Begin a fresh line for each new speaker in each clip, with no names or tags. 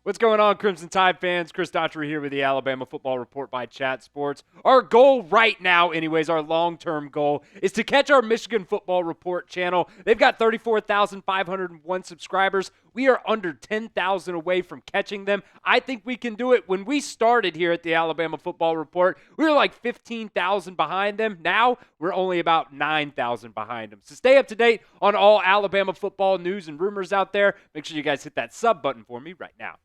What's going on, Crimson Tide fans? Chris Daughtry here with the Alabama Football Report by Chat Sports. Our goal right now, anyways, our long-term goal is to catch our Michigan Football Report channel. They've got 34,501 subscribers. We are under 10,000 away from catching them. I think we can do it. When we started here at the Alabama Football Report, we were like 15,000 behind them. Now, we're only about 9,000 behind them. So stay up to date on all Alabama football news and rumors out there. Make sure you guys hit that sub button for me right now.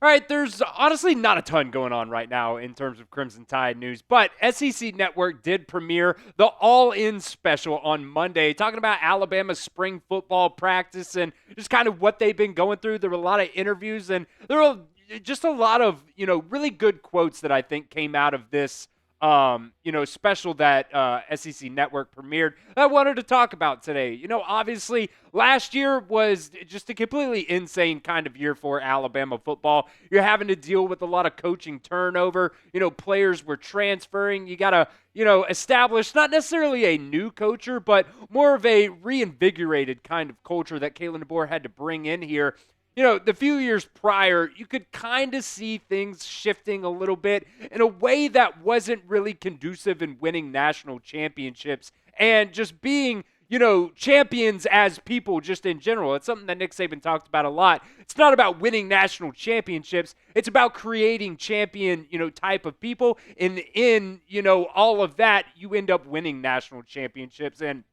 All right, there's honestly not a ton going on right now in terms of Crimson Tide news, but SEC Network did premiere the Allin Special on Monday, talking about Alabama's spring football practice and just kind of what they've been going through. There were a lot of interviews, and there were just a lot of, really good quotes that I think came out of this special that SEC Network premiered that I wanted to talk about today. Obviously, last year was just a completely insane kind of year for Alabama football. You're having to deal with a lot of coaching turnover. Players were transferring. You got to, establish not necessarily a new culture, but more of a reinvigorated kind of culture that Kalen DeBoer had to bring in here. The few years prior, you could kind of see things shifting a little bit in a way that wasn't really conducive in winning national championships and just being, champions as people just in general. It's something that Nick Saban talked about a lot. It's not about winning national championships. It's about creating champion, type of people. And in, all of that, you end up winning national championships. And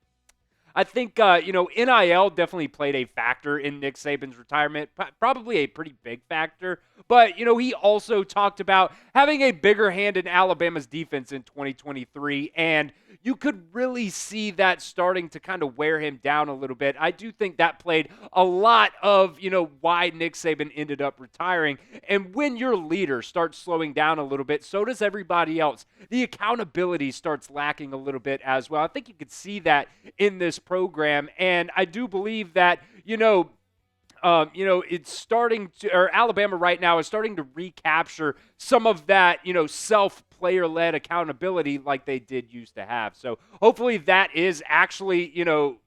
I think, NIL definitely played a factor in Nick Saban's retirement, probably a pretty big factor. But, he also talked about having a bigger hand in Alabama's defense in 2023, and you could really see that starting to kind of wear him down a little bit. I do think that played a lot of, why Nick Saban ended up retiring. And when your leader starts slowing down a little bit, so does everybody else. The accountability starts lacking a little bit as well. I think you could see that in this program, and I do believe that, it's starting to, or Alabama right now is starting to recapture some of that, self-player-led accountability like they did used to have. So hopefully that is actually,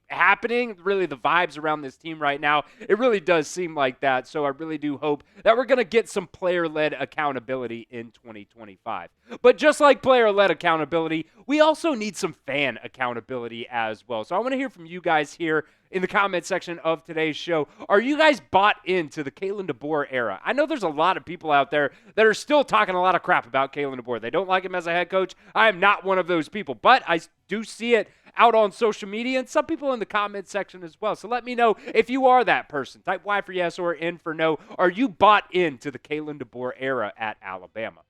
happening. Really, the vibes around this team right now, it really does seem like that. So I really do hope that we're going to get some player-led accountability in 2025. But just like player-led accountability, we also need some fan accountability as well. So I want to hear from you guys here in the comment section of today's show. Are you guys bought into the Kalen DeBoer era? I know there's a lot of people out there that are still talking a lot of crap about Kalen DeBoer. They don't like him as a head coach. I am not one of those people, but I do see it out on social media and some people in the comment section as well. So let me know if you are that person. Type Y for yes or N for no. Are you bought into the Kalen DeBoer era at Alabama?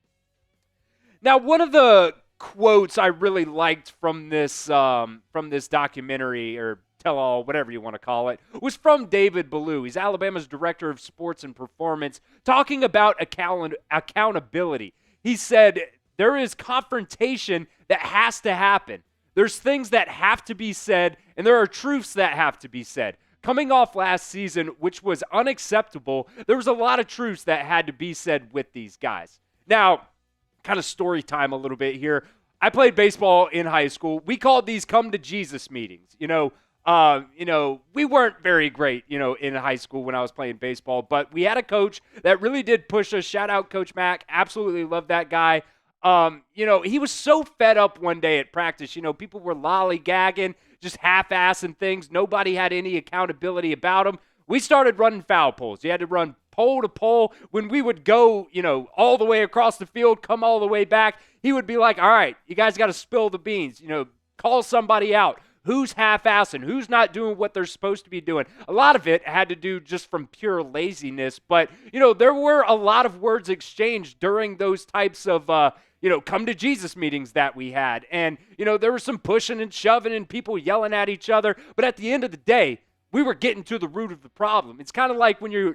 Now, one of the quotes I really liked from this documentary or tell-all, whatever you want to call it, was from David Ballou. He's Alabama's Director of Sports and Performance, talking about accountability. He said, there is confrontation that has to happen. There's things that have to be said, and there are truths that have to be said. Coming off last season, which was unacceptable, there was a lot of truths that had to be said with these guys. Now, kind of story time a little bit here. I played baseball in high school. We called these come to Jesus meetings. We weren't very great, in high school when I was playing baseball, but we had a coach that really did push us. Shout out Coach Mack. Absolutely love that guy. He was so fed up one day at practice. People were lollygagging, just half-assing things. Nobody had any accountability about them. We started running foul poles. You had to run pole to pole. When we would go, all the way across the field, come all the way back, he would be like, all right, you guys got to spill the beans. Call somebody out. Who's half-assing? Who's not doing what they're supposed to be doing? A lot of it had to do just from pure laziness. But, there were a lot of words exchanged during those types of, come to Jesus meetings that we had. And, there was some pushing and shoving and people yelling at each other. But at the end of the day, we were getting to the root of the problem. It's kind of like when your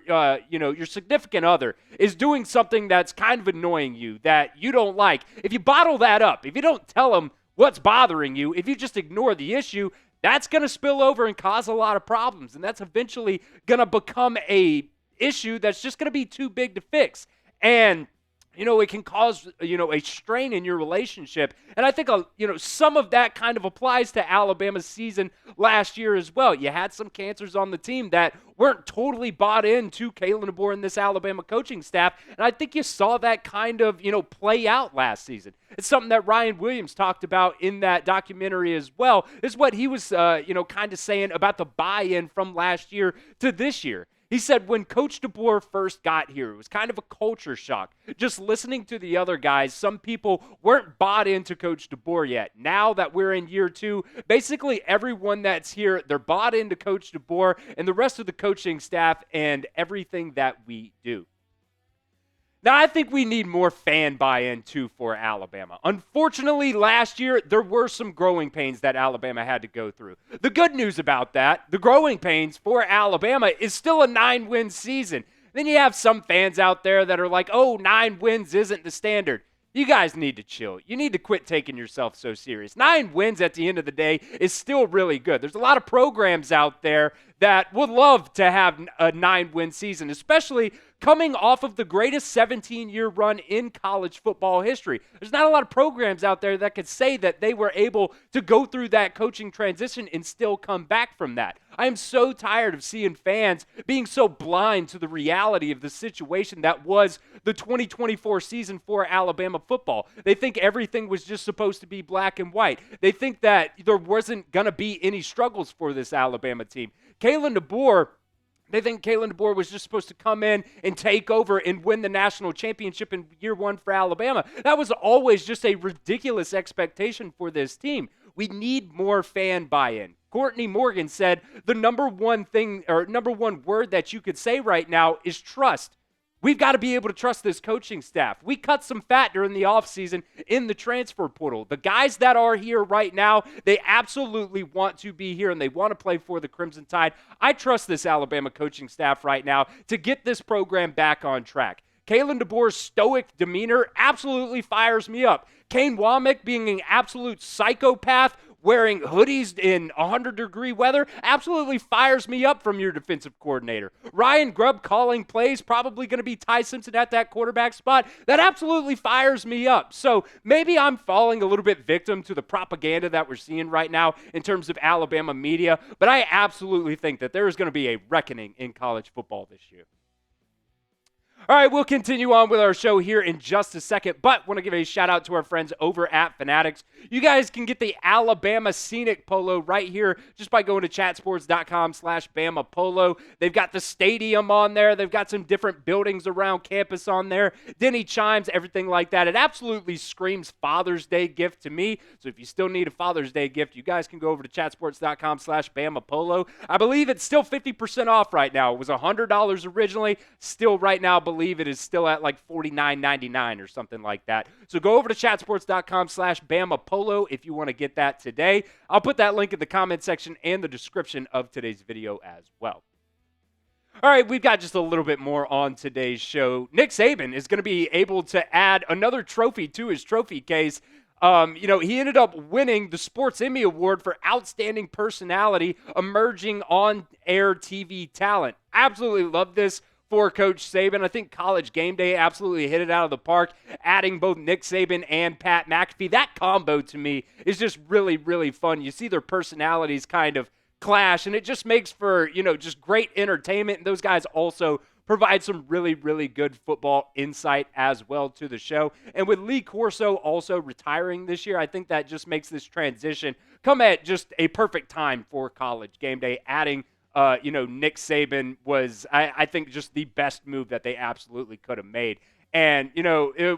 significant other is doing something that's kind of annoying you that you don't like. If you bottle that up, if you don't tell them what's bothering you, if you just ignore the issue, that's going to spill over and cause a lot of problems. And that's eventually going to become a issue that's just going to be too big to fix. And it can cause, a strain in your relationship. And I think, some of that kind of applies to Alabama's season last year as well. You had some cancers on the team that weren't totally bought into Kalen DeBoer and this Alabama coaching staff. And I think you saw that kind of, play out last season. It's something that Ryan Williams talked about in that documentary as well, is what he was, kind of saying about the buy-in from last year to this year. He said when Coach DeBoer first got here, it was kind of a culture shock. Just listening to the other guys, some people weren't bought into Coach DeBoer yet. Now that we're in year 2, basically everyone that's here, they're bought into Coach DeBoer and the rest of the coaching staff and everything that we do. Now, I think we need more fan buy-in, too, for Alabama. Unfortunately, last year, there were some growing pains that Alabama had to go through. The good news about that, the growing pains for Alabama, is still a 9-win season. Then you have some fans out there that are like, 9 wins isn't the standard. You guys need to chill. You need to quit taking yourself so serious. 9 wins at the end of the day is still really good. There's a lot of programs out there that would love to have a 9-win season, especially coming off of the greatest 17-year run in college football history. There's not a lot of programs out there that could say that they were able to go through that coaching transition and still come back from that. I am so tired of seeing fans being so blind to the reality of the situation that was the 2024 season for Alabama football. They think everything was just supposed to be black and white. They think that there wasn't going to be any struggles for this Alabama team. They think Kalen DeBoer was just supposed to come in and take over and win the national championship in year 1 for Alabama. That was always just a ridiculous expectation for this team. We need more fan buy-in. Courtney Morgan said the number one word that you could say right now is trust. We've got to be able to trust this coaching staff. We cut some fat during the offseason in the transfer portal. The guys that are here right now, they absolutely want to be here and they want to play for the Crimson Tide. I trust this Alabama coaching staff right now to get this program back on track. Kalen DeBoer's stoic demeanor absolutely fires me up. Kane Womack being an absolute psychopath, wearing hoodies in 100-degree weather, absolutely fires me up from your defensive coordinator. Ryan Grubb calling plays, probably going to be Ty Simpson at that quarterback spot. That absolutely fires me up. So maybe I'm falling a little bit victim to the propaganda that we're seeing right now in terms of Alabama media, but I absolutely think that there is going to be a reckoning in college football this year. All right, we'll continue on with our show here in just a second, but want to give a shout out to our friends over at Fanatics. You guys can get the Alabama Scenic Polo right here just by going to chatsports.com/Bama Polo. They've got the stadium on there. They've got some different buildings around campus on there. Denny chimes, everything like that. It absolutely screams Father's Day gift to me. So if you still need a Father's Day gift, you guys can go over to chatsports.com/Bama Polo. I believe it's still 50% off right now. It was $100 originally. Still right now, believe it is still at like $49.99 or something like that. So go over to chatsports.com/Bama Polo if you want to get that today. I'll put that link in the comment section and the description of today's video as well. All right, we've got just a little bit more on today's show. Nick Saban is going to be able to add another trophy to his trophy case. He ended up winning the Sports Emmy Award for Outstanding Personality, Emerging On-Air TV Talent. Absolutely love this for Coach Saban. I think College Game Day absolutely hit it out of the park, adding both Nick Saban and Pat McAfee. That combo to me is just really, really fun. You see their personalities kind of clash, and it just makes for, just great entertainment. And those guys also provide some really, really good football insight as well to the show. And with Lee Corso also retiring this year, I think that just makes this transition come at just a perfect time for College Game Day. Adding Nick Saban was, I think, just the best move that they absolutely could have made. And,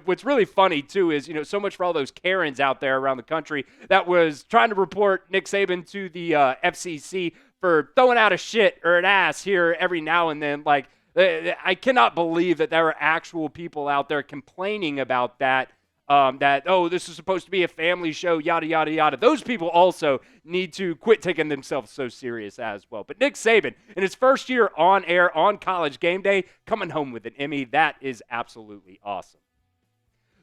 what's really funny, too, is, so much for all those Karens out there around the country that was trying to report Nick Saban to the FCC for throwing out a shit or an ass here every now and then. Like, I cannot believe that there are actual people out there complaining about that. This is supposed to be a family show, yada, yada, yada. Those people also need to quit taking themselves so serious as well. But Nick Saban, in his first year on air on College Game Day, coming home with an Emmy, that is absolutely awesome.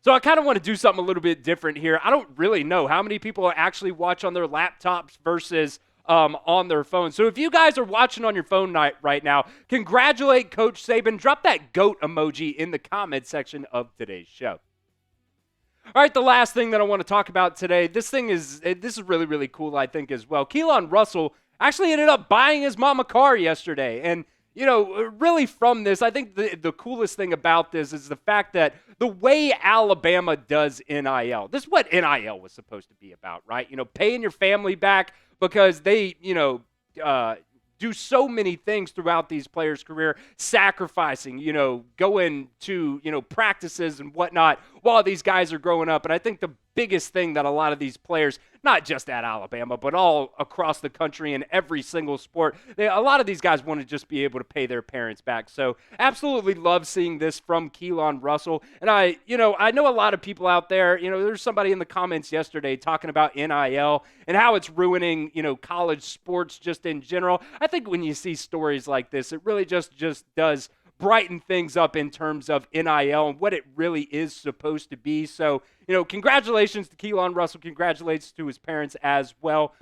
So I kind of want to do something a little bit different here. I don't really know how many people actually watch on their laptops versus on their phone. So if you guys are watching on your phone right now, congratulate Coach Saban. Drop that goat emoji in the comment section of today's show. All right, the last thing that I want to talk about today, this is really, really cool, I think, as well. Keon Russell actually ended up buying his mom a car yesterday. And, really from this, I think the coolest thing about this is the fact that the way Alabama does NIL, this is what NIL was supposed to be about, right? Paying your family back because they, do so many things throughout these players' career, sacrificing, going to, practices and whatnot while these guys are growing up. And I think the biggest thing that a lot of these players, not just at Alabama, but all across the country in every single sport, a lot of these guys want to just be able to pay their parents back. So absolutely love seeing this from Keon Russell. And I know a lot of people out there, there's somebody in the comments yesterday talking about NIL and how it's ruining, college sports just in general. I think when you see stories like this, it really just does brighten things up in terms of NIL and what it really is supposed to be. So, congratulations to Keon Russell. Congratulations to his parents as well.